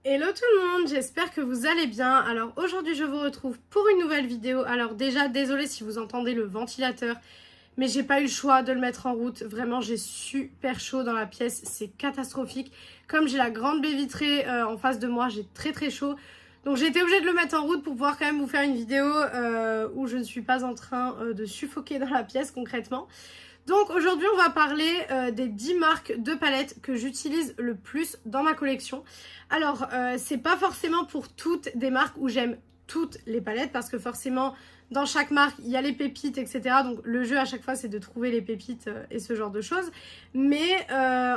Hello tout le monde, j'espère que vous allez bien. Alors aujourd'hui je vous retrouve pour une nouvelle vidéo. Alors déjà désolée si vous entendez le ventilateur, mais j'ai pas eu le choix de le mettre en route. Vraiment j'ai super chaud dans la pièce, c'est catastrophique. Comme j'ai la grande baie vitrée en face de moi, j'ai très chaud. Donc j'ai été obligée de le mettre en route pour pouvoir quand même vous faire une vidéo où je ne suis pas en train de suffoquer dans la pièce concrètement. Donc aujourd'hui on va parler des 10 marques de palettes que j'utilise le plus dans ma collection. Alors c'est pas forcément pour toutes des marques où j'aime toutes les palettes parce que forcément dans chaque marque il y a les pépites etc. Donc le jeu à chaque fois c'est de trouver les pépites et ce genre de choses. Mais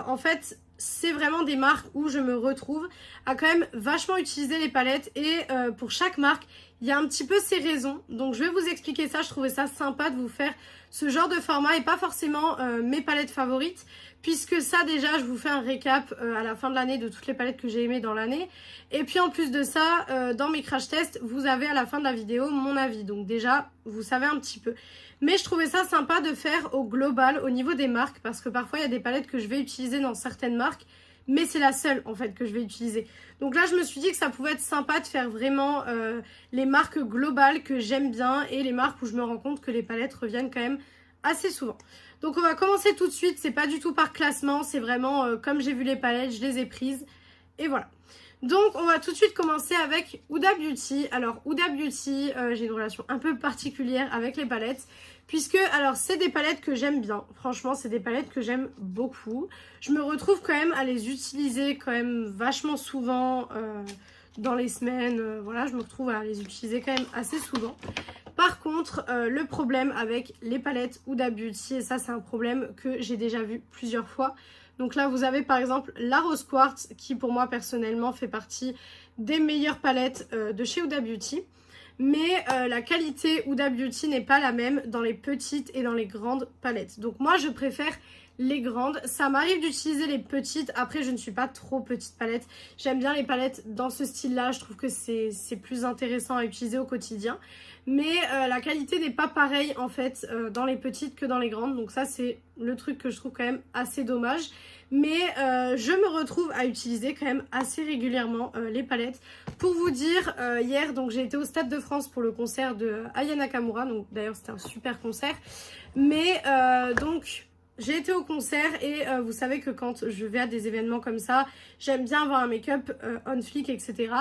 en fait c'est vraiment des marques où je me retrouve à quand même vachement utiliser les palettes et pour chaque marque il y a un petit peu ses raisons. Donc je vais vous expliquer ça, je trouvais ça sympa de vous faire ce genre de format et pas forcément mes palettes favorites, puisque ça déjà je vous fais un récap à la fin de l'année de toutes les palettes que j'ai aimées dans l'année, et puis en plus de ça dans mes crash tests vous avez à la fin de la vidéo mon avis, donc déjà vous savez un petit peu. Mais je trouvais ça sympa de faire au global au niveau des marques, parce que parfois il y a des palettes que je vais utiliser dans certaines marques mais c'est la seule en fait que je vais utiliser. Donc là je me suis dit que ça pouvait être sympa de faire vraiment les marques globales que j'aime bien et les marques où je me rends compte que les palettes reviennent quand même assez souvent. Donc on va commencer tout de suite, c'est pas du tout par classement, c'est vraiment comme j'ai vu les palettes, je les ai prises et voilà. Donc on va tout de suite commencer avec Huda Beauty. Alors Huda Beauty, j'ai une relation un peu particulière avec les palettes, puisque alors c'est des palettes que j'aime bien, franchement c'est des palettes que j'aime beaucoup. Je me retrouve quand même à les utiliser quand même vachement souvent dans les semaines, voilà, je me retrouve à les utiliser quand même assez souvent. Par contre, le problème avec les palettes Huda Beauty, et ça c'est un problème que j'ai déjà vu plusieurs fois. Donc là vous avez par exemple la Rose Quartz qui pour moi personnellement fait partie des meilleures palettes de chez Huda Beauty. Mais la qualité Huda Beauty n'est pas la même dans les petites et dans les grandes palettes. Donc moi je préfère les grandes. Ça m'arrive d'utiliser les petites. Après je ne suis pas trop petite palette. J'aime bien les palettes dans ce style là. Je trouve que c'est plus intéressant à utiliser au quotidien. Mais la qualité n'est pas pareille en fait dans les petites que dans les grandes. Donc ça c'est le truc que je trouve quand même assez dommage. Mais je me retrouve à utiliser quand même assez régulièrement les palettes. Pour vous dire, hier donc j'ai été au Stade de France pour le concert de Aya Nakamura. Donc d'ailleurs c'était un super concert. Mais donc j'ai été au concert et vous savez que quand je vais à des événements comme ça, j'aime bien avoir un make-up on fleek etc.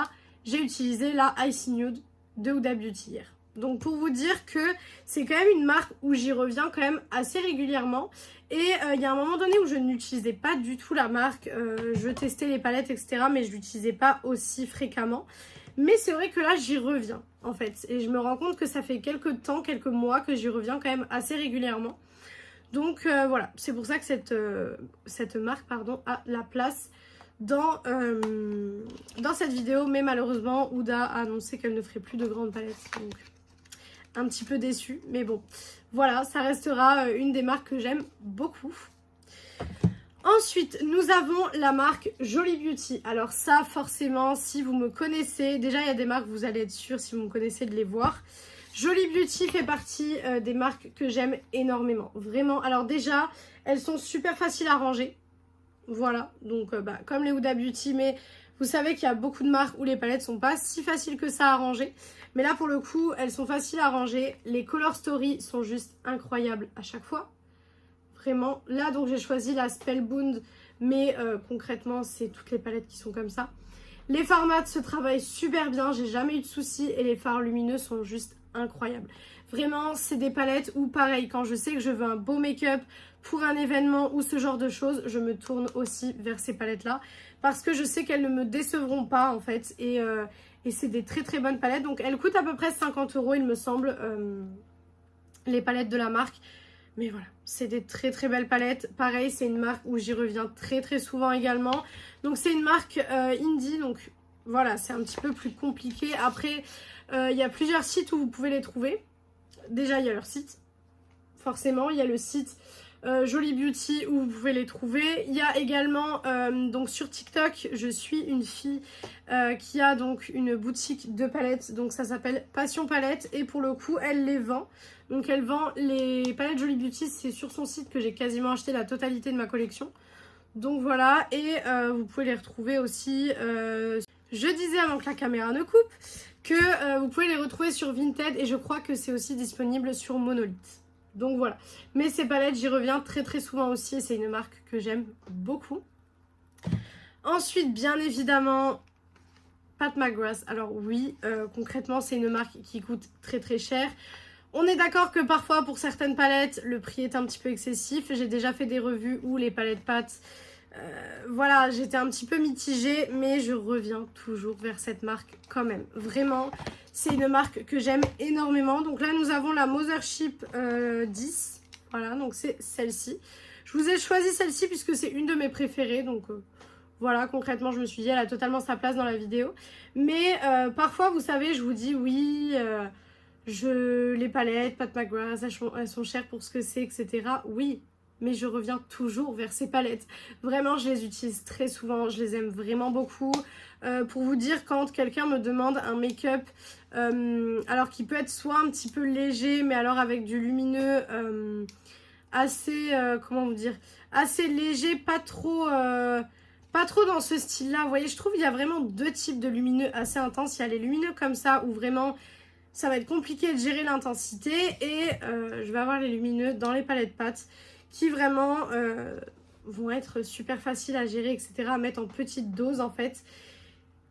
J'ai utilisé la Icy Nude de Huda Beauty hier. Donc pour vous dire que c'est quand même une marque où j'y reviens quand même assez régulièrement. Et il y a un moment donné où je n'utilisais pas du tout la marque. Je testais les palettes etc. mais je l'utilisais pas aussi fréquemment. Mais c'est vrai que là j'y reviens en fait. Et je me rends compte que ça fait quelques temps, quelques mois que j'y reviens quand même assez régulièrement. Donc voilà, c'est pour ça que cette marque pardon, a la place dans cette vidéo. Mais malheureusement Huda a annoncé qu'elle ne ferait plus de grandes palettes. Donc un petit peu déçue, mais bon, voilà, ça restera une des marques que j'aime beaucoup. Ensuite, nous avons la marque Jolie Beauty. Alors ça, forcément, si vous me connaissez, déjà il y a des marques, vous allez être sûr, si vous me connaissez, de les voir. Jolie Beauty fait partie des marques que j'aime énormément, vraiment. Alors déjà, elles sont super faciles à ranger, voilà, donc comme les Huda Beauty, mais vous savez qu'il y a beaucoup de marques où les palettes sont pas si faciles que ça à ranger. Mais là, pour le coup, elles sont faciles à ranger. Les Color Story sont juste incroyables à chaque fois. Vraiment. Là, donc, j'ai choisi la Spellbound. Mais concrètement, c'est toutes les palettes qui sont comme ça. Les fards mat se travaillent super bien. J'ai jamais eu de soucis. Et les fards lumineux sont juste incroyables. Vraiment, c'est des palettes où, pareil, quand je sais que je veux un beau make-up pour un événement ou ce genre de choses, je me tourne aussi vers ces palettes-là. Parce que je sais qu'elles ne me décevront pas, en fait. Et c'est des très bonnes palettes. Donc elles coûtent à peu près 50 € il me semble, les palettes de la marque. Mais voilà, c'est des très belles palettes. Pareil, c'est une marque où j'y reviens très souvent également. Donc c'est une marque indie, donc voilà, c'est un petit peu plus compliqué. Après, il y a plusieurs sites où vous pouvez les trouver. Déjà, il y a leur site, forcément. Il y a le site Jolie Beauty où vous pouvez les trouver. Il y a également donc sur TikTok, je suis une fille qui a donc une boutique de palettes, donc ça s'appelle Passion Palette et pour le coup elle les vend. Donc elle vend les palettes Jolie Beauty, c'est sur son site que j'ai quasiment acheté la totalité de ma collection. Donc voilà, et vous pouvez les retrouver aussi je disais avant que la caméra ne coupe que vous pouvez les retrouver sur Vinted et je crois que c'est aussi disponible sur Monolith. Donc voilà. Mais ces palettes, j'y reviens très très souvent aussi et c'est une marque que j'aime beaucoup. Ensuite, bien évidemment, Pat McGrath. Alors oui, concrètement, c'est une marque qui coûte très très cher. On est d'accord que parfois, pour certaines palettes, le prix est un petit peu excessif. J'ai déjà fait des revues où les palettes Pat, voilà, j'étais un petit peu mitigée, mais je reviens toujours vers cette marque quand même. Vraiment, c'est une marque que j'aime énormément. Donc là, nous avons la Mothership 10. Voilà, donc c'est celle-ci. Je vous ai choisi celle-ci puisque c'est une de mes préférées, donc... Voilà, concrètement, je me suis dit, elle a totalement sa place dans la vidéo. Mais parfois, vous savez, je vous dis, oui, les palettes, Pat McGrath, elles sont chères pour ce que c'est, etc. Oui, mais je reviens toujours vers ces palettes. Vraiment, je les utilise très souvent, je les aime vraiment beaucoup. Pour vous dire, quand quelqu'un me demande un make-up, alors qui peut être soit un petit peu léger, mais alors avec du lumineux assez, comment vous dire, assez léger, pas trop dans ce style-là. Vous voyez, je trouve qu'il y a vraiment deux types de lumineux assez intenses. Il y a les lumineux comme ça, où vraiment, ça va être compliqué de gérer l'intensité. Et je vais avoir les lumineux dans les palettes Pat, qui vraiment vont être super faciles à gérer, etc. À mettre en petite dose, en fait.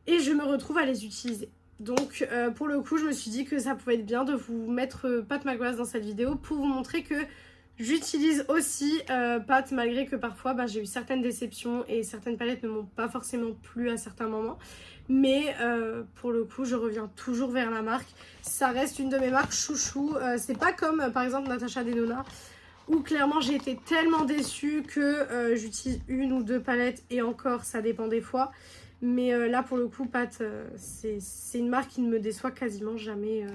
Et je me retrouve à les utiliser. Donc, pour le coup, je me suis dit que ça pouvait être bien de vous mettre Pat McGrath dans cette vidéo pour vous montrer que j'utilise aussi Pat, malgré que parfois j'ai eu certaines déceptions et certaines palettes ne m'ont pas forcément plu à certains moments. Mais pour le coup, je reviens toujours vers la marque. Ça reste une de mes marques chouchou. C'est pas comme par exemple Natasha Denona, où clairement j'ai été tellement déçue que j'utilise une ou deux palettes et encore, ça dépend des fois. Mais là, pour le coup, Pat, c'est une marque qui ne me déçoit quasiment jamais.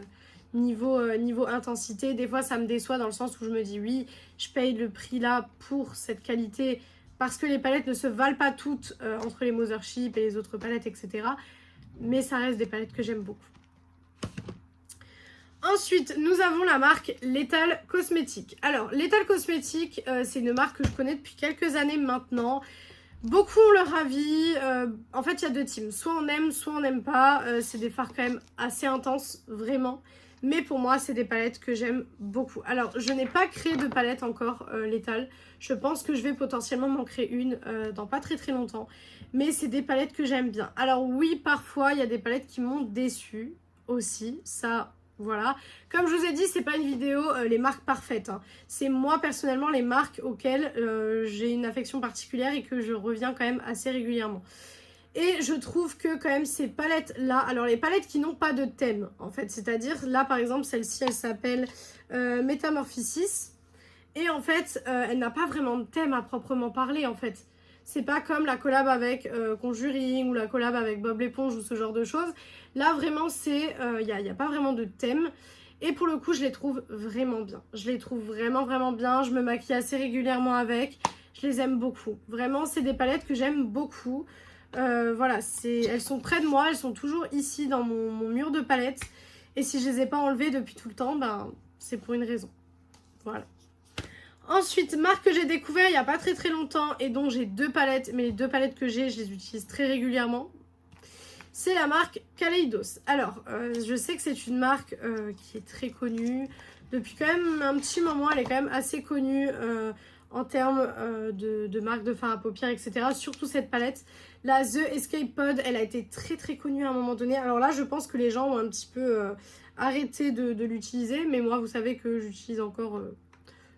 Niveau intensité, des fois ça me déçoit dans le sens où je me dis oui, je paye le prix là pour cette qualité parce que les palettes ne se valent pas toutes entre les Mothership et les autres palettes, etc. Mais ça reste des palettes que j'aime beaucoup. Ensuite, nous avons la marque Lethal Cosmetics. Alors, Lethal Cosmetics, c'est une marque que je connais depuis quelques années maintenant. Beaucoup ont leur avis. En fait, il y a deux teams. Soit on aime, soit on n'aime pas. C'est des fards quand même assez intenses, vraiment. Mais pour moi, c'est des palettes que j'aime beaucoup. Alors, je n'ai pas créé de palette encore Lethal. Je pense que je vais potentiellement m'en créer une dans pas très très longtemps. Mais c'est des palettes que j'aime bien. Alors oui, parfois, il y a des palettes qui m'ont déçue aussi. Ça, voilà. Comme je vous ai dit, c'est pas une vidéo les marques parfaites. Hein. C'est moi, personnellement, les marques auxquelles j'ai une affection particulière et que je reviens quand même assez régulièrement. Et je trouve que quand même ces palettes-là, alors les palettes qui n'ont pas de thème en fait, c'est-à-dire là par exemple celle-ci elle s'appelle Metamorphosis et en fait elle n'a pas vraiment de thème à proprement parler en fait. C'est pas comme la collab avec Conjuring ou la collab avec Bob l'éponge ou ce genre de choses. Là vraiment c'est, y a pas vraiment de thème. Et pour le coup je les trouve vraiment bien. Je les trouve vraiment vraiment bien, je me maquille assez régulièrement avec. Je les aime beaucoup. Vraiment c'est des palettes que j'aime beaucoup. Voilà, elles sont près de moi, elles sont toujours ici dans mon mur de palettes. Et si je les ai pas enlevées depuis tout le temps, c'est pour une raison. Voilà. Ensuite, marque que j'ai découvert il n'y a pas très très longtemps et dont j'ai deux palettes. Mais les deux palettes que j'ai, je les utilise très régulièrement. C'est la marque Kaleidos. Alors, je sais que c'est une marque qui est très connue. Depuis quand même un petit moment, elle est quand même assez connue en termes de marque de fard à paupières, etc. Surtout cette palette. La The Escape Pod, elle a été très très connue à un moment donné. Alors là, je pense que les gens ont un petit peu arrêté de l'utiliser. Mais moi, vous savez que j'utilise encore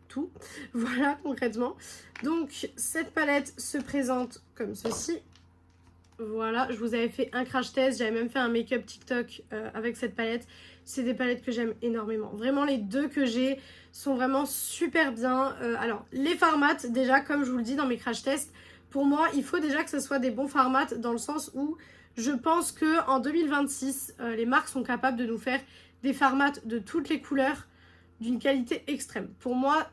tout. Voilà, concrètement. Donc, cette palette se présente comme ceci. Voilà, je vous avais fait un crash test. J'avais même fait un make-up TikTok avec cette palette. C'est des palettes que j'aime énormément. Vraiment, les deux que j'ai sont vraiment super bien. Alors, les fards mat, déjà, comme je vous le dis dans mes crash tests, pour moi, il faut déjà que ce soit des bons fards mat dans le sens où je pense qu'en 2026, les marques sont capables de nous faire des fards mat de toutes les couleurs d'une qualité extrême. Pour moi,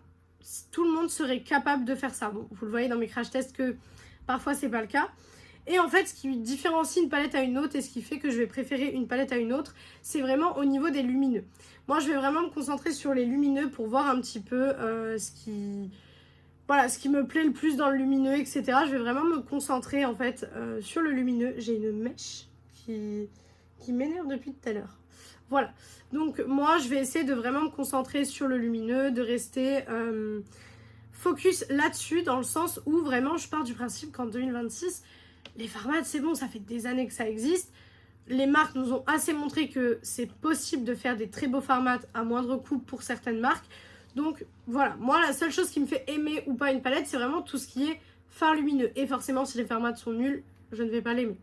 tout le monde serait capable de faire ça. Bon, vous le voyez dans mes crash tests que parfois, c'est pas le cas. Et en fait, ce qui différencie une palette à une autre et ce qui fait que je vais préférer une palette à une autre, c'est vraiment au niveau des lumineux. Moi, je vais vraiment me concentrer sur les lumineux pour voir un petit peu ce qui me plaît le plus dans le lumineux, etc. Je vais vraiment me concentrer en fait sur le lumineux. J'ai une mèche qui m'énerve depuis tout à l'heure. Voilà, donc moi je vais essayer de vraiment me concentrer sur le lumineux, de rester focus là-dessus, dans le sens où vraiment je pars du principe qu'en 2026, les formats c'est bon, ça fait des années que ça existe. Les marques nous ont assez montré que c'est possible de faire des très beaux formats à moindre coût pour certaines marques. Donc voilà, moi la seule chose qui me fait aimer ou pas une palette, c'est vraiment tout ce qui est fard lumineux. Et forcément, si les formats sont nuls, je ne vais pas l'aimer.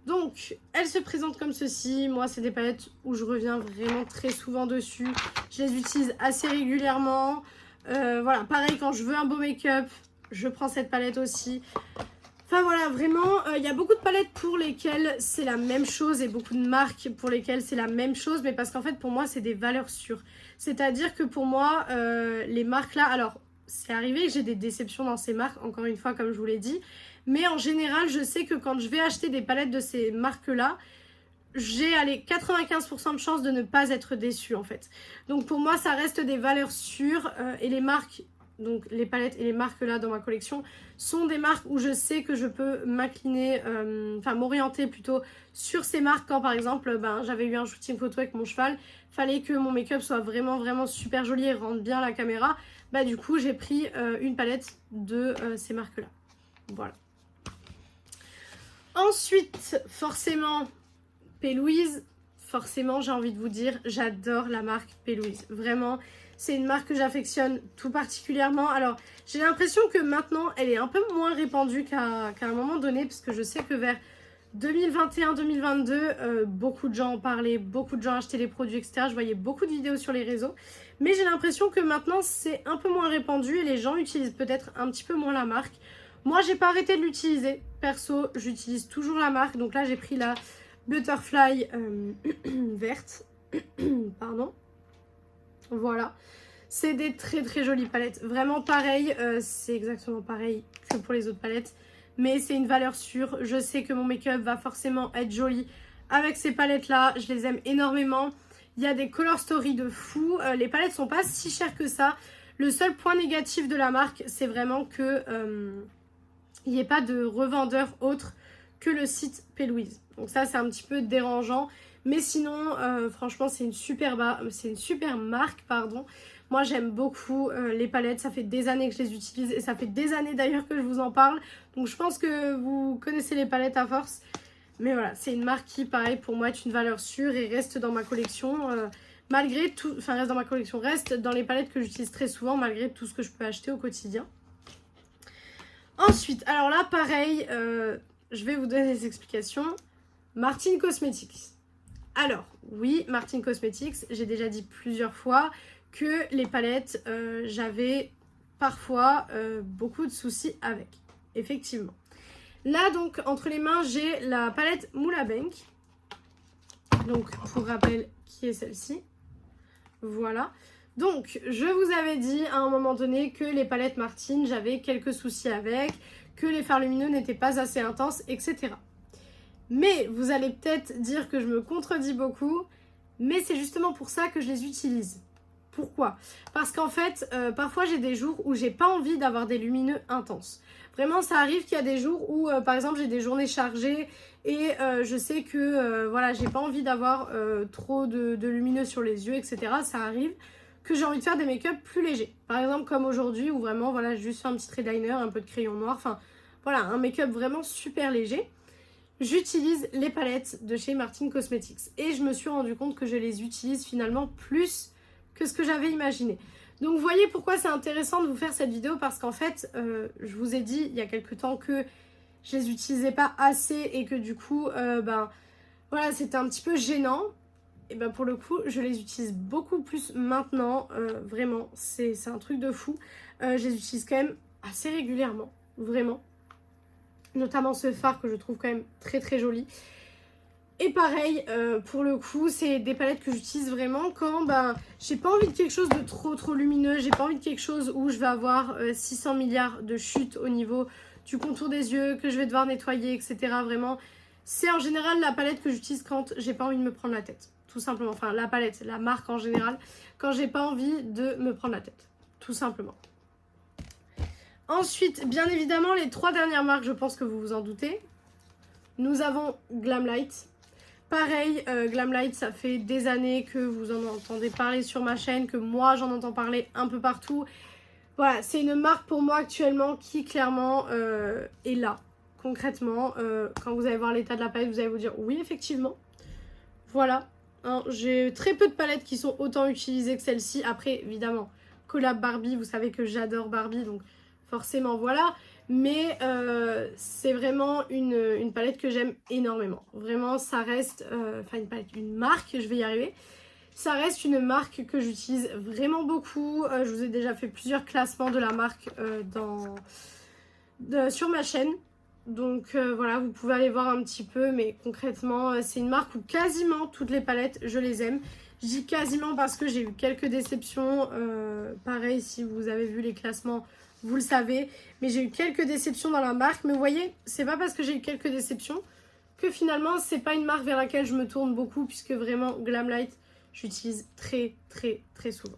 Donc, elle se présente comme ceci. Moi, c'est des palettes où je reviens vraiment très souvent dessus. Je les utilise assez régulièrement. Voilà, pareil, quand je veux un beau make-up, je prends cette palette aussi. Enfin voilà, vraiment, il y a beaucoup de palettes pour lesquelles c'est la même chose et beaucoup de marques pour lesquelles c'est la même chose, mais parce qu'en fait, pour moi, c'est des valeurs sûres. C'est-à-dire que pour moi, les marques là, alors, c'est arrivé que j'ai des déceptions dans ces marques, encore une fois, comme je vous l'ai dit, mais en général, je sais que quand je vais acheter des palettes de ces marques-là, j'ai 95% de chances de ne pas être déçue en fait. Donc pour moi, ça reste des valeurs sûres et les marques, donc les palettes et les marques là dans ma collection, sont des marques où je sais que je peux m'incliner, enfin m'orienter plutôt sur ces marques quand par exemple j'avais eu un shooting photo avec mon cheval, fallait que mon make-up soit vraiment super joli et rende bien la caméra, du coup j'ai pris une palette de ces marques là. Voilà. Ensuite, forcément, P. Louise, forcément j'ai envie de vous dire, j'adore la marque P. Louise. Vraiment, c'est une marque que j'affectionne tout particulièrement. Alors, j'ai l'impression que maintenant, elle est un peu moins répandue qu'à un moment donné, parce que je sais que vers 2021-2022, beaucoup de gens en parlaient, beaucoup de gens achetaient les produits, etc. Je voyais beaucoup de vidéos sur les réseaux. Mais j'ai l'impression que maintenant, c'est un peu moins répandu et les gens utilisent peut-être un petit peu moins la marque. Moi, j'ai pas arrêté de l'utiliser. Perso, j'utilise toujours la marque. Donc là, j'ai pris la Butterfly verte. Pardon. Voilà. C'est des très jolies palettes. Vraiment pareil. C'est exactement pareil que pour les autres palettes. Mais c'est une valeur sûre. Je sais que mon make-up va forcément être joli avec ces palettes-là. Je les aime énormément. Il y a des color story de fou. Les palettes sont pas si chères que ça. Le seul point négatif de la marque, c'est vraiment que il n'y ait pas de revendeur autre que le site P. Louise. Donc ça, c'est un petit peu dérangeant. Mais sinon, franchement, c'est une super marque, pardon. Moi, j'aime beaucoup les palettes. Ça fait des années que je les utilise. Et ça fait des années d'ailleurs que je vous en parle. Donc je pense que vous connaissez les palettes à force. Mais voilà, c'est une marque qui, pareil, pour moi, est une valeur sûre et reste dans ma collection. Malgré tout, enfin, reste dans ma collection, reste dans les palettes que j'utilise très souvent, malgré tout ce que je peux acheter au quotidien. Ensuite, alors là, pareil, je vais vous donner des explications. Martin Cosmetics. Alors, oui, Martin Cosmetics, j'ai déjà dit plusieurs fois que les palettes, j'avais parfois beaucoup de soucis avec. Effectivement. Là, donc, entre les mains, j'ai la palette Moula Bank. Donc, pour rappel, qui est celle-ci. Voilà. Donc, je vous avais dit à un moment donné que les palettes Martin, j'avais quelques soucis avec, que les fards lumineux n'étaient pas assez intenses, etc. Mais vous allez peut-être dire que je me contredis beaucoup, mais c'est justement pour ça que je les utilise. Pourquoi? Parce qu'en fait, parfois j'ai des jours où j'ai pas envie d'avoir des lumineux intenses. Vraiment, ça arrive qu'il y a des jours où, par exemple, j'ai des journées chargées et je sais que, voilà, j'ai pas envie d'avoir trop de lumineux sur les yeux, etc. Ça arrive que j'ai envie de faire des make-up plus légers. Par exemple, comme aujourd'hui, où vraiment, voilà, j'ai juste fait un petit trait liner, un peu de crayon noir, enfin, voilà, un make-up vraiment super léger. J'utilise les palettes de chez Martin Cosmetics. Et je me suis rendu compte que je les utilise finalement plus que ce que j'avais imaginé. Donc vous voyez pourquoi c'est intéressant de vous faire cette vidéo, parce qu'en fait, je vous ai dit il y a quelques temps que je les utilisais pas assez et que du coup, voilà, c'était un petit peu gênant. Et pour le coup, je les utilise beaucoup plus maintenant. Vraiment, c'est un truc de fou. Je les utilise quand même assez régulièrement, vraiment. Notamment ce fard que je trouve quand même très joli. Et pareil, pour le coup, c'est des palettes que j'utilise vraiment quand j'ai pas envie de quelque chose de trop lumineux. J'ai pas envie de quelque chose où je vais avoir 600 milliards de chutes au niveau du contour des yeux, que je vais devoir nettoyer, etc. Vraiment, c'est en général la palette que j'utilise quand j'ai pas envie de me prendre la tête. Tout simplement, enfin la palette, la marque en général, quand j'ai pas envie de me prendre la tête. Tout simplement. Ensuite, bien évidemment, les trois dernières marques, je pense que vous vous en doutez. Nous avons Glamlight. Pareil, Glamlight, ça fait des années que vous en entendez parler sur ma chaîne, que moi j'en entends parler un peu partout. Voilà, c'est une marque pour moi actuellement qui clairement est là. Concrètement, quand vous allez voir l'état de la palette, vous allez vous dire oui, effectivement. Voilà, hein, j'ai très peu de palettes qui sont autant utilisées que celle-ci. Après, évidemment, collab Barbie, vous savez que j'adore Barbie, donc forcément voilà. Mais c'est vraiment une palette que j'aime énormément. Vraiment, ça reste, une marque, je vais y arriver. Ça reste une marque que j'utilise vraiment beaucoup. Je vous ai déjà fait plusieurs classements de la marque sur ma chaîne. Donc voilà, vous pouvez aller voir un petit peu. Mais concrètement, c'est une marque où quasiment toutes les palettes, je les aime. Je dis quasiment parce que j'ai eu quelques déceptions. Pareil, si vous avez vu les classements, vous le savez. Mais j'ai eu quelques déceptions dans la marque. Mais vous voyez, c'est pas parce que j'ai eu quelques déceptions que finalement, c'est pas une marque vers laquelle je me tourne beaucoup. Puisque vraiment, Glamlight, j'utilise très souvent.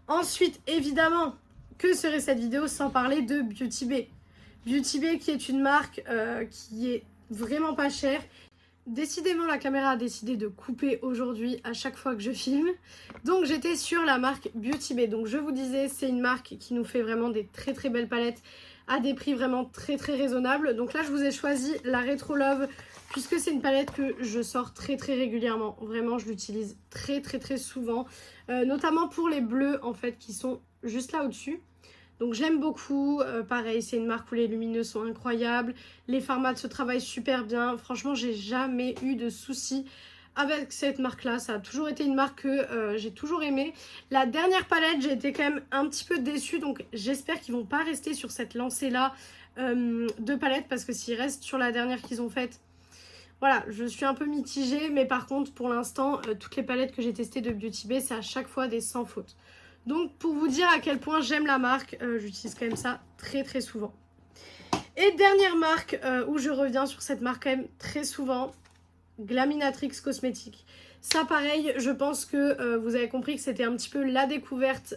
Ensuite, évidemment, que serait cette vidéo sans parler de Beauty Bay. Beauty Bay qui est une marque qui est vraiment pas chère. Décidément, la caméra a décidé de couper aujourd'hui à chaque fois que je filme. Donc j'étais sur la marque Beauty Bay. Donc je vous disais, c'est une marque qui nous fait vraiment des très belles palettes à des prix vraiment très raisonnables. Donc là, je vous ai choisi la Retro Love puisque c'est une palette que je sors très régulièrement. Vraiment, je l'utilise très souvent. Notamment pour les bleus en fait qui sont juste là au-dessus. Donc j'aime beaucoup, pareil c'est une marque où les lumineux sont incroyables, les formats se travaillent super bien, franchement j'ai jamais eu de soucis avec cette marque là, ça a toujours été une marque que j'ai toujours aimée. La dernière palette j'ai été quand même un petit peu déçue, donc j'espère qu'ils vont pas rester sur cette lancée là de palettes, parce que s'ils restent sur la dernière qu'ils ont faite, voilà, je suis un peu mitigée, mais par contre pour l'instant toutes les palettes que j'ai testées de Beauty Bay c'est à chaque fois des sans faute. Donc pour vous dire à quel point j'aime la marque, j'utilise quand même ça très souvent. Et dernière marque où je reviens sur cette marque quand même très souvent, Glaminatrix Cosmetics. Ça pareil, je pense que vous avez compris que c'était un petit peu la découverte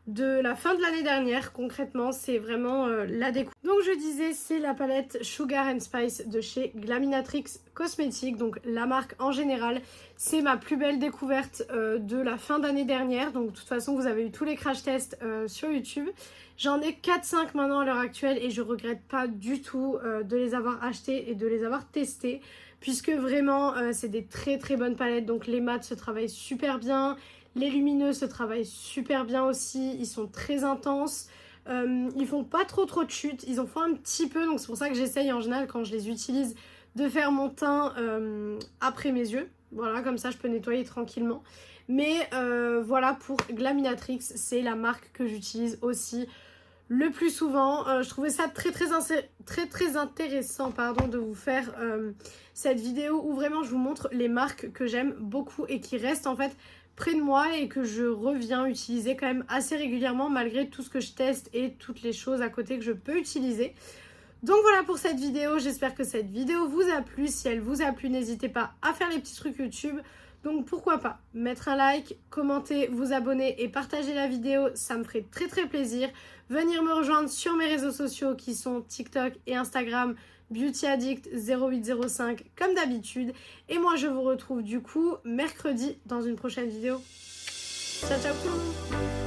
de la fin de l'année dernière. Concrètement, c'est vraiment la découverte. Donc je disais, c'est la palette Sugar and Spice de chez Glaminatrix Cosmetics. Donc la marque en général, c'est ma plus belle découverte de la fin d'année dernière. Donc de toute façon, vous avez eu tous les crash tests sur YouTube. J'en ai 4-5 maintenant à l'heure actuelle et je regrette pas du tout de les avoir achetés et de les avoir testés. Puisque vraiment, c'est des très bonnes palettes. Donc les mats se travaillent super bien. Les lumineux se travaillent super bien aussi, ils sont très intenses, ils font pas trop de chutes, ils en font un petit peu, donc c'est pour ça que j'essaye en général quand je les utilise de faire mon teint après mes yeux. Voilà, comme ça je peux nettoyer tranquillement. Mais voilà, pour Glaminatrix, c'est la marque que j'utilise aussi le plus souvent. Je trouvais ça très intéressant pardon, de vous faire cette vidéo où vraiment je vous montre les marques que j'aime beaucoup et qui restent en fait près de moi et que je reviens utiliser quand même assez régulièrement malgré tout ce que je teste et toutes les choses à côté que je peux utiliser. Donc voilà pour cette vidéo, j'espère que cette vidéo vous a plu. Si elle vous a plu, n'hésitez pas à faire les petits trucs YouTube. Donc pourquoi pas mettre un like, commenter, vous abonner et partager la vidéo, ça me ferait très plaisir. Venir me rejoindre sur mes réseaux sociaux qui sont TikTok et Instagram, Beauty Addict 0805 comme d'habitude. Et moi je vous retrouve du coup mercredi dans une prochaine vidéo. Ciao tout le monde.